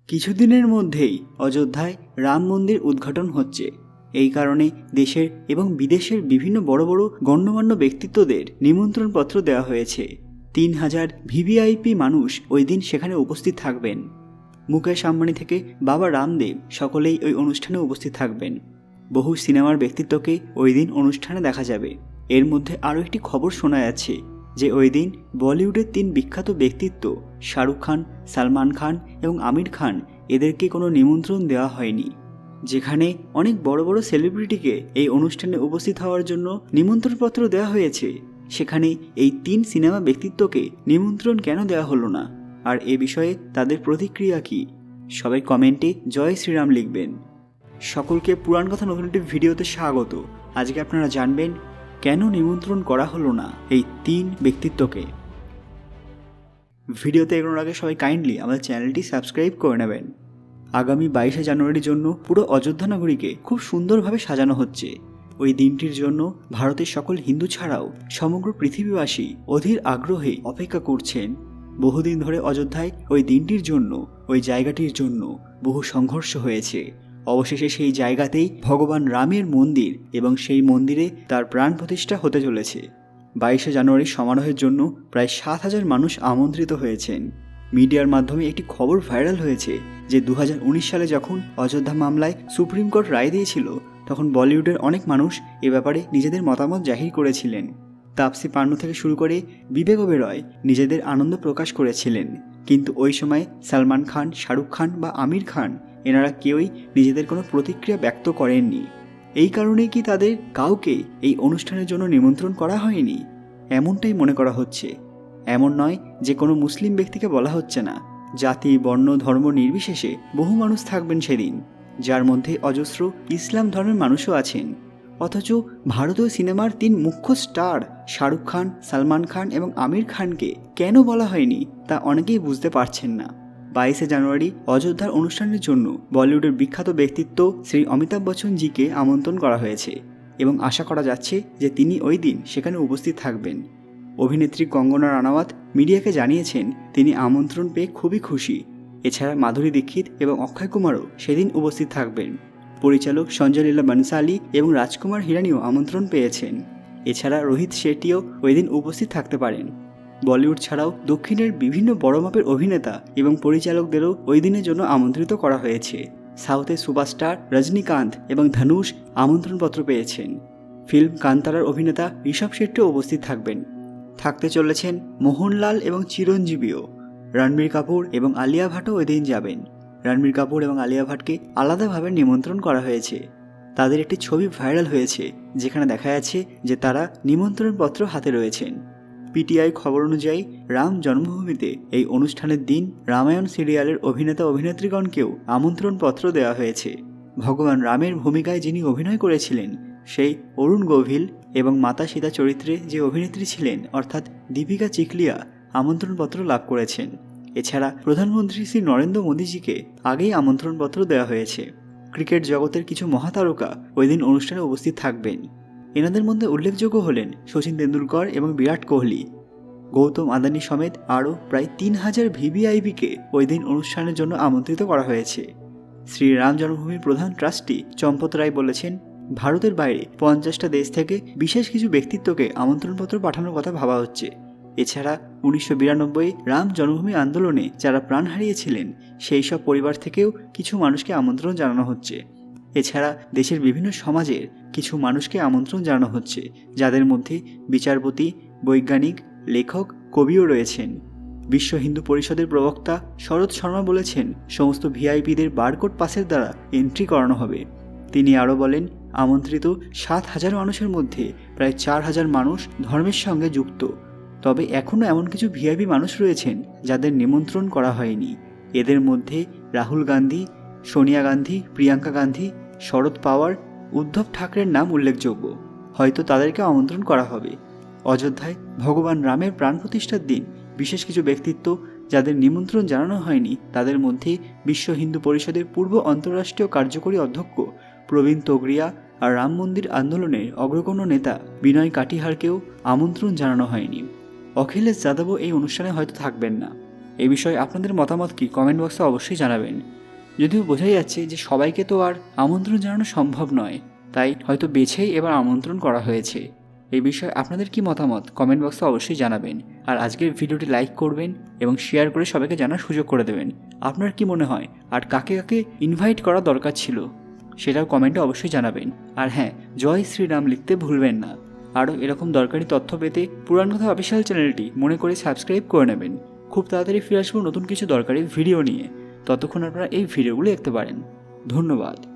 কিছুদিনের মধ্যেই অযোধ্যায় রাম মন্দির উদ্ঘাটন হচ্ছে। এই কারণে দেশের এবং বিদেশের বিভিন্ন বড় বড় গণ্যমান্য ব্যক্তিত্বদের নিমন্ত্রণপত্র দেওয়া হয়েছে। 3000 ভিভিআইপি মানুষ ওই দিন সেখানে উপস্থিত থাকবেন। মুকেশ আম্বানি থেকে বাবা রামদেব সকলেই ওই অনুষ্ঠানে উপস্থিত থাকবেন। বহু সিনেমার ব্যক্তিত্বকে ওই দিন অনুষ্ঠানে দেখা যাবে। এর মধ্যে আরও একটি খবর শোনা যাচ্ছে যে ওই দিন বলিউডের 3 বিখ্যাত ব্যক্তিত্ব শাহরুখ খান, সালমান খান এবং আমির খান এদেরকে কোনো নিমন্ত্রণ দেওয়া হয়নি। যেখানে অনেক বড় বড় সেলিব্রিটিকে এই অনুষ্ঠানে উপস্থিত হওয়ার জন্য নিমন্ত্রণপত্র দেওয়া হয়েছে, সেখানে এই 3 সিনেমা ব্যক্তিত্বকে নিমন্ত্রণ কেন দেওয়া হলো না, আর এ বিষয়ে তাদের প্রতিক্রিয়া কি? সবাই কমেন্টে জয় শ্রীরাম লিখবেন। সকলকে পুরাণ কথা নতুন একটি ভিডিওতে স্বাগত। আজকে আপনারা জানবেন কেন নিমন্ত্রণ করা হলো না এই 3 ব্যক্তিত্বকে। ভিডিওতে এগোনোর আগে সবাই কাইন্ডলি আমাদের চ্যানেলটি সাবস্ক্রাইব করে নেবেন। আগামী 22শে জানুয়ারির জন্য পুরো অযোধ্যা নগরীকে খুব সুন্দরভাবে সাজানো হচ্ছে। ওই দিনটির জন্য ভারতের সকল হিন্দু ছাড়াও সমগ্র পৃথিবীবাসী অধীর আগ্রহে অপেক্ষা করছেন। বহুদিন ধরে অযোধ্যায় ওই দিনটির জন্য, ওই জায়গাটির জন্য বহু সংঘর্ষ হয়েছে। অবশেষে সেই জায়গাতেই ভগবান রামের মন্দির এবং সেই মন্দিরে তার প্রাণ প্রতিষ্ঠা হতে চলেছে। 22শে জানুয়ারির সমারোহের জন্য প্রায় 7000 মানুষ আমন্ত্রিত হয়েছেন। মিডিয়ার মাধ্যমে একটি খবর ভাইরাল হয়েছে যে 2019 সালে যখন অযোধ্যা মামলায় সুপ্রিম কোর্ট রায় দিয়েছিল, তখন বলিউডের অনেক মানুষ এ ব্যাপারে নিজেদের মতামত জাহির করেছিলেন। তাপসী পান্নু থেকে শুরু করে বিবেক ওবেরয় নিজেদের আনন্দ প্রকাশ করেছিলেন। কিন্তু ওই সময় সালমান খান, শাহরুখ খান বা আমির খান এনারা কেউই নিজেদের কোনো প্রতিক্রিয়া ব্যক্ত করেননি। এই কারণেই কি তাদের কাউকে এই অনুষ্ঠানের জন্য নিমন্ত্রণ করা হয়নি? এমনটাই মনে করা হচ্ছে। এমন নয় যে কোনো মুসলিম ব্যক্তিকে বলা হচ্ছে না। জাতি, বর্ণ, ধর্ম নির্বিশেষে বহু মানুষ থাকবেন সেদিন, যার মধ্যে অজস্র ইসলাম ধর্মের মানুষও আছেন। অথচ ভারতীয় সিনেমার 3 মুখ্য স্টার শাহরুখ খান, সালমান খান এবং আমির খানকে কেন বলা হয়নি তা অনেকেই বুঝতে পারছেন না। 22শে জানুয়ারি অযোধ্যার অনুষ্ঠানের জন্য বলিউডের বিখ্যাত ব্যক্তিত্ব শ্রী অমিতাভ বচ্চনজিকে আমন্ত্রণ করা হয়েছে এবং আশা করা যাচ্ছে যে তিনি ওই দিন সেখানে উপস্থিত থাকবেন। অভিনেত্রী কঙ্গনা রানাওয়াত মিডিয়াকে জানিয়েছেন তিনি আমন্ত্রণ পেয়ে খুবই খুশি। এছাড়া মাধুরী দীক্ষিত এবং অক্ষয় কুমারও সেদিন উপস্থিত থাকবেন। পরিচালক সঞ্জয় লীলা বানসালি এবং রাজকুমার হিরানিও আমন্ত্রণ পেয়েছেন। এছাড়া রোহিত শেট্টিও ওই দিন উপস্থিত থাকতে পারেন। বলিউড ছাড়াও দক্ষিণের বিভিন্ন বড় মাপের অভিনেতা এবং পরিচালকদেরও ওই দিনের জন্য আমন্ত্রিত করা হয়েছে। সাউথের সুপারস্টার রজনীকান্ত এবং ধনুষ আমন্ত্রণপত্র পেয়েছেন। ফিল্ম কান্তারার অভিনেতা ঋষভ শেট্টিও উপস্থিত থাকবেন। থাকতে চলেছেন মোহনলাল এবং চিরঞ্জীবীও। রণবীর কাপুর এবং আলিয়া ভাটও ওই দিন যাবেন। রণবীর কাপুর এবং আলিয়া ভাটকে আলাদাভাবে নিমন্ত্রণ করা হয়েছে। তাদের একটি ছবি ভাইরাল হয়েছে যেখানে দেখা যাচ্ছে যে তারা নিমন্ত্রণপত্র হাতে রয়েছেন। পিটিআই খবর অনুযায়ী রাম জন্মভূমিতে এই অনুষ্ঠানের দিন রামায়ণ সিরিয়ালের অভিনেতা অভিনেত্রীগণকেও আমন্ত্রণপত্র দেওয়া হয়েছে। ভগবান রামের ভূমিকায় যিনি অভিনয় করেছিলেন সেই অরুণ গোভিল এবং মাতা সীতা চরিত্রে যে অভিনেত্রী ছিলেন অর্থাৎ দীপিকা চিখলিয়া আমন্ত্রণপত্র লাভ করেছেন। এছাড়া প্রধানমন্ত্রী শ্রী নরেন্দ্র মোদীজিকে আগেই আমন্ত্রণপত্র দেওয়া হয়েছে। ক্রিকেট জগতের কিছু মহাতারকা ওই দিন অনুষ্ঠানে উপস্থিত থাকবেন। এনাদের মধ্যে উল্লেখযোগ্য হলেন শচীন তেন্ডুলকর এবং বিরাট কোহলি। গৌতম আদানি সমেত আরও প্রায় 3000 ভিভিআইপিকে ওই দিন অনুষ্ঠানের জন্য আমন্ত্রিত করা হয়েছে। শ্রীরাম জন্মভূমির প্রধান ট্রাস্টি চম্পত রায় বলেছেন, ভারতের বাইরে 50টা দেশ থেকে বিশেষ কিছু ব্যক্তিত্বকে আমন্ত্রণপত্র পাঠানোর কথা ভাবা হচ্ছে। এছাড়া 1992 রাম জন্মভূমি আন্দোলনে যারা প্রাণ হারিয়েছিলেন সেই সব পরিবার থেকেও কিছু মানুষকে আমন্ত্রণ জানানো হচ্ছে। এছাড়া দেশের বিভিন্ন সমাজের কিছু মানুষকে আমন্ত্রণ জানানো হচ্ছে, যাদের মধ্যে বিচারপতি, বৈজ্ঞানিক, লেখক, কবিও রয়েছেন। বিশ্ব হিন্দু পরিষদের প্রবক্তা শরৎ শর্মা বলেছেন সমস্ত ভিআইপিদের বারকোড পাসের দ্বারা এন্ট্রি করানো হবে। তিনি আরও বলেন, আমন্ত্রিত 7000 মানুষের মধ্যে প্রায় 4000 মানুষ ধর্মের সঙ্গে যুক্ত। তবে এখনও এমন কিছু ভিআইপি মানুষ রয়েছেন যাদের নিমন্ত্রণ করা হয়নি। এদের মধ্যে রাহুল গান্ধী, সোনিয়া গান্ধী, প্রিয়াঙ্কা গান্ধী, শরদ পাওয়ার, উদ্ধব ঠাকরের নাম উল্লেখযোগ্য। হয়তো তাদেরকে আমন্ত্রণ করা হবে। অযোধ্যায় ভগবান রামের প্রাণ প্রতিষ্ঠার দিন বিশেষ কিছু ব্যক্তিত্ব যাদের নিমন্ত্রণ জানানো হয়নি তাদের মধ্যে বিশ্ব হিন্দু পরিষদের পূর্ব অন্তর্রাষ্ট্রীয় কার্যকরী অধ্যক্ষ প্রবীণ তোগরিয়া আর রাম মন্দির আন্দোলনের অগ্রগণ্য নেতা বিনয় কাটিহারকেও আমন্ত্রণ জানানো হয়নি। অখিলেশ যাদবও এই অনুষ্ঠানে হয়তো থাকবেন না। এই বিষয়ে আপনাদের মতামত কি কমেন্ট বক্সে অবশ্যই জানাবেন। যদিও বোঝাই যাচ্ছে যে সবাইকে তো আর আমন্ত্রণ জানানো সম্ভব নয়, তাই হয়তো বেছেই এবার আমন্ত্রণ করা হয়েছে। এই বিষয়ে আপনাদের কি মতামত কমেন্ট বক্সে অবশ্যই জানাবেন। আর আজকের ভিডিওটি লাইক করবেন এবং শেয়ার করে সবাইকে জানার সুযোগ করে দেবেন। আপনার কি মনে হয় আর কাকে কাকে ইনভাইট করা দরকার ছিল সেটাও কমেন্টে অবশ্যই জানাবেন। আর হ্যাঁ, জয় শ্রীরাম লিখতে ভুলবেন না। আরও এরকম দরকারি তথ্য পেতে পুরাণ কথা অফিসিয়াল চ্যানেলটি মনে করে সাবস্ক্রাইব করে নেবেন। খুব তাড়াতাড়ি ফিরে আসবো নতুন কিছু দরকারি ভিডিও নিয়ে। ততক্ষণ আপনারা এই ভিডিওগুলো দেখতে পারেন। ধন্যবাদ।